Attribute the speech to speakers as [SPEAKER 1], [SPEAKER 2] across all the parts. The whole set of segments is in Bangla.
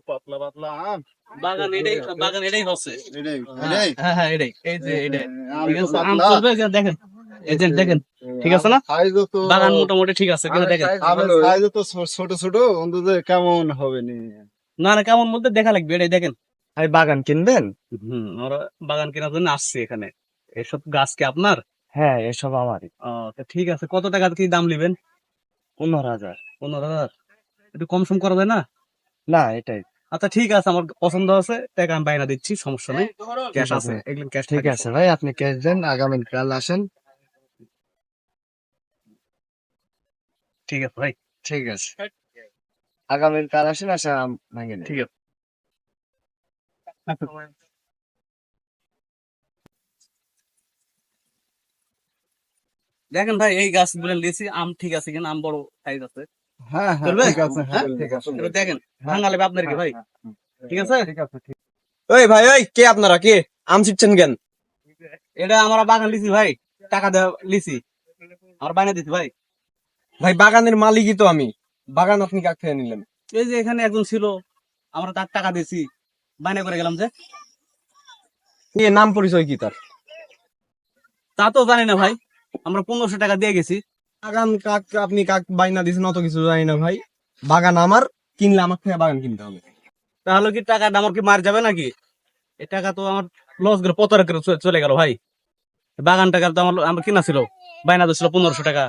[SPEAKER 1] পাতলা পাতলা আম।
[SPEAKER 2] বাগান এটাই হচ্ছে।
[SPEAKER 1] এটাই
[SPEAKER 2] হ্যাঁ এটাই, এই যে এটাই
[SPEAKER 1] আম
[SPEAKER 2] ঠিক
[SPEAKER 1] তো
[SPEAKER 2] আছে। আম
[SPEAKER 1] পাতলা।
[SPEAKER 2] চলবে, যে দেখেন, এই যে দেখেন, ঠিক আছে না?
[SPEAKER 1] সাইজও তো
[SPEAKER 2] বাগান মোটামুটি ঠিক আছে, কিন্তু দেখেন
[SPEAKER 1] আমের সাইজও তো ছোট ছোট, অন্তত কেমন হবে নি।
[SPEAKER 2] না কেমন বলতে দেখা লাগবে, এটাই দেখেন।
[SPEAKER 3] ভাই বাগান কিনবেন?
[SPEAKER 2] আমরা বাগান কেনার জন্য আসছি এখানে। এসব গাছ কি আপনার?
[SPEAKER 3] হ্যাঁ, এসব আমারই।
[SPEAKER 2] তা ঠিক আছে, কত টাকা কি দাম নেবেন?
[SPEAKER 3] 15,000।
[SPEAKER 2] 15,000? একটু কম সম করা যায় না?
[SPEAKER 3] না, এটাই।
[SPEAKER 2] আচ্ছা ঠিক আছে, আমার পছন্দ আছে, টাকা আমি বাইনা দিচ্ছি, সমস্যা নেই। ক্যাশ আছে, এগুলো ক্যাশ
[SPEAKER 3] ঠিক আছে ভাই, আপনি ক্যাশ দেন, আগামীকাল আসেন।
[SPEAKER 2] ঠিক আছে ভাই।
[SPEAKER 3] ঠিক আছে, আগামীকাল আসেন, আসা ভাঙে নেন।
[SPEAKER 2] ঠিক আছে। দেখেন ভাই, এই গাছ গুলো লিয়েছি, আম ঠিক আছে কিনা, আম বড় সাইজ আছে।
[SPEAKER 1] হ্যাঁ হ্যাঁ
[SPEAKER 2] চলবে?
[SPEAKER 1] ঠিক আছে, হ্যাঁ ঠিক আছে।
[SPEAKER 2] এবার দেখেন, ভাঙা লাগবে আপনার কি ভাই? ঠিক আছে।
[SPEAKER 1] ঠিক আছে ঠিক
[SPEAKER 3] ওই ভাই, ওই কে আপনারা, কে আম ছিটছেন কেন?
[SPEAKER 2] এটা আমরা বাগান লিছি ভাই, টাকা দেওয়া লিছি, আমার বাইনা দিচ্ছি ভাই।
[SPEAKER 3] ভাই বাগানের মালিকই তো আমি, বাগান আপনি কাক থেকে নিলেন?
[SPEAKER 2] এই যে এখানে একজন ছিল, আমরা তার টাকা দিয়েছি, বাইনা করে গেলাম যে।
[SPEAKER 3] নিয়ে নাম পরিচয় কি তার?
[SPEAKER 2] তা তো জানি না ভাই, আমরা 1500 টাকা দিয়ে গেছি।
[SPEAKER 3] বাগান কাক, আপনি কাক বাইনা দিয়েছেন অত কিছু জানি না ভাই। বাগান আমার, কিনলে আমার থেকে বাগান কিনতে হবে।
[SPEAKER 2] তাহলে কি টাকাটা আমার কি মার যাবে নাকি? এই টাকা তো আমার লস করে পতর করে চলে গেল ভাই। বাগান টাকা তো আমার কিনা ছিল, বাইনা তো ছিল 1500 টাকা,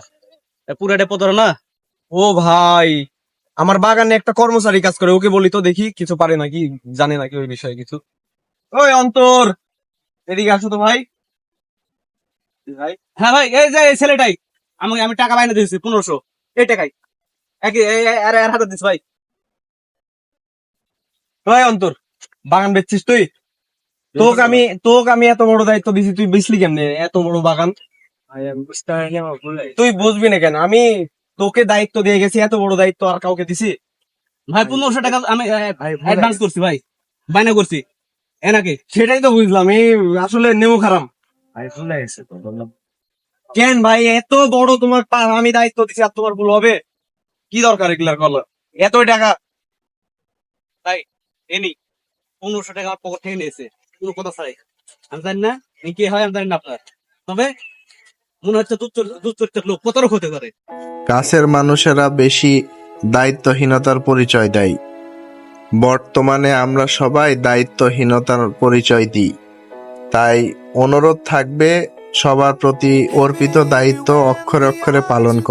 [SPEAKER 2] পুরাটা পতর না।
[SPEAKER 3] ও ভাই, আমার বাগানে একটা কর্মচারী কাজ করে, ওকে বলি তো দেখি কিছু পারে নাকি, জানে নাকি ওই বিষয়ে কিছু। ওই অন্তর, এদিকে আসো তো ভাই। ভাই
[SPEAKER 2] হ্যাঁ ভাই, এই যে এই ছেলেটাই, আমি টাকা বাইনা দিয়েছি 1500, এই টাকাই একই এর হাতে দিচ্ছি ভাই।
[SPEAKER 3] ওই অন্তর, বাগান বেচছিস তুই? তোকে আমি এত বড় দায়িত্ব দিছি, তুই বেচলি কেমনে এত বড় বাগান? তুই বুঝবি না কেন? আমি তোকে দায়িত্ব দিয়ে গেছি, এত বড় দায়িত্ব আর কাউকে দিছি?
[SPEAKER 2] ভাই 1500 টাকা আমি অ্যাডভান্স করছি ভাই, বাইনা করছি, এ নাকি?
[SPEAKER 3] সেটাই তো বুঝলাম, এই আসলে নেমো খারাপ। কেন ভাই, এত বড় তোমার আমি দায়িত্ব দিছি আর তোমার ভুল হবে? কি দরকার এগুলার কল? এতই টাকা?
[SPEAKER 2] ভাই এনি 1500 টাকা আমার পকেট থেকে নিয়েছে, কোনো কথা ছাড়াই। আমি জানি না এ কে হয়, আমি জানি না আপনার, তবে মনে হচ্ছে দুধ লোক প্রতারক হতে পারে।
[SPEAKER 4] কাছের মানুষেরা বেশি দায়িত্বহীনতার পরিচয় দেয়। বর্তমানে আমরা সবাই দায়িত্বহীনতার পরিচয় দিই। তাই অনুরোধ থাকবে সবার প্রতি, অর্পিত দায়িত্ব অক্ষরে অক্ষরে পালন কর।